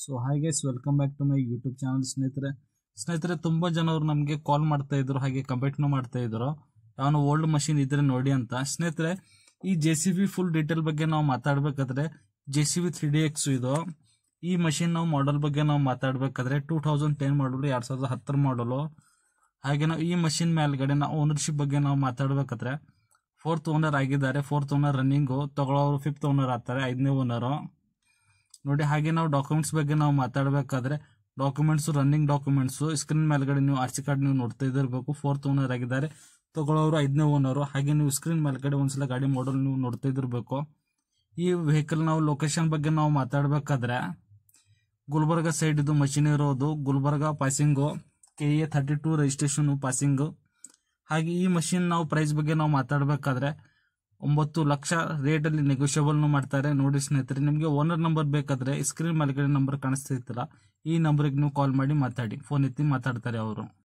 So hi guys, welcome back to my YouTube channel. ಸ್ನೇಹಿತರೆ ತುಂಬಾ ಜನರು ನಮಗೆ ಕಾಲ್ ಮಾಡ್ತಾ ಇದ್ರು, ಹಾಗೆ ಕಮೆಂಟ್ನು ಮಾಡ್ತಾ ಇದ್ರು, ಯಾವನು ಓಲ್ಡ್ ಮಷಿನ್ ಇದ್ರೆ ನೋಡಿ ಅಂತ. ಸ್ನೇಹಿತರೆ, ಈ JCB ಫುಲ್ ಡೀಟೇಲ್ ಬಗ್ಗೆ ನಾವು ಮಾತಾಡ್ಬೇಕಾದ್ರೆ JCB 3DX ಇದು ಈ ಮಷಿನ್ ನಾವು ಮಾಡಲ್ ಬಗ್ಗೆ ನಾವು ಮಾತಾಡ್ಬೇಕಾದ್ರೆ 2010 ಮಾಡಲು, 2010 ಮಾಡಲು. ಹಾಗೆ ನಾವು ಈ ಮಷಿನ್ ಮೇಲ್ಗಡೆ ನಾವು ಓನರ್ಶಿಪ್ ಬಗ್ಗೆ ನಾವು ಮಾತಾಡ್ಬೇಕಾದ್ರೆ 4th ಓನರ್ ಆಗಿದ್ದಾರೆ. 4th owner running, ತಗೊಳ್ಳೋರು 5th owner ಆಗ್ತಾರೆ, 5ನೇ ಓನರು ನೋಡಿ. ಹಾಗೆ ನಾವು ಡಾಕ್ಯುಮೆಂಟ್ಸ್ ಬಗ್ಗೆ ನಾವು ಮಾತಾಡಬೇಕಾದ್ರೆ ಡಾಕ್ಯುಮೆಂಟ್ಸ್, ರನ್ನಿಂಗ್ ಡಾಕ್ಯುಮೆಂಟ್ಸ್, ಸ್ಕ್ರೀನ್ ಮೇಲ್ಗಡೆ ನೀವು RC ಕಾರ್ಡ್ ನೀವು ನೋಡ್ತಾ ಇದಿರಬೇಕು. 4th ಓನರ್ ಆಗಿದ್ದಾರೆ, ತಗೊಳ್ಳೋರು 5ನೇ ಓನರು. ಹಾಗೆ ನೀವು ಸ್ಕ್ರೀನ್ ಮೇಲ್ಗಡೆ ಒಂದ್ಸಲ ಗಾಡಿ ಮಾಡಲ್ ನೀವು ನೋಡ್ತಾ ಇದಿರಬೇಕು. ಈ ವೆಹಿಕಲ್ ನಾವು ಲೊಕೇಶನ್ ಬಗ್ಗೆ ನಾವು ಮಾತಾಡಬೇಕಾದ್ರೆ ಗುಲ್ಬರ್ಗ ಸೈಡ್ ಇದು ಮಷಿನ್ ಇರೋದು. Gulbarga passing, KA 32 registration passing. ಹಾಗೆ ಈ ಮಷಿನ್ ನಾವು ಪ್ರೈಸ್ ಬಗ್ಗೆ ನಾವು ಮಾತಾಡಬೇಕಾದ್ರೆ 9 ಲಕ್ಷ ರೇಟಲ್ಲಿ ನೆಗೋಷಿಯಬಲ್ ಮಾಡ್ತಾರೆ ನೋಡಿ. ಸ್ನೇಹಿತರೆ, ನಿಮಗೆ ಓನರ್ ನಂಬರ್ ಬೇಕಾದ್ರೆ ಸ್ಕ್ರೀನ್ ಮೇಲ್ಗಡೆ ನಂಬರ್ ಕಾಣಿಸ್ತಾ ಇತ್ತಲ್ಲ, ಈ ನಂಬರ್ಗೆ ನೀವು ಕಾಲ್ ಮಾಡಿ ಮಾತಾಡಿ, ಫೋನ್ ಎತ್ತಿ ಮಾತಾಡ್ತಾರೆ ಅವರು.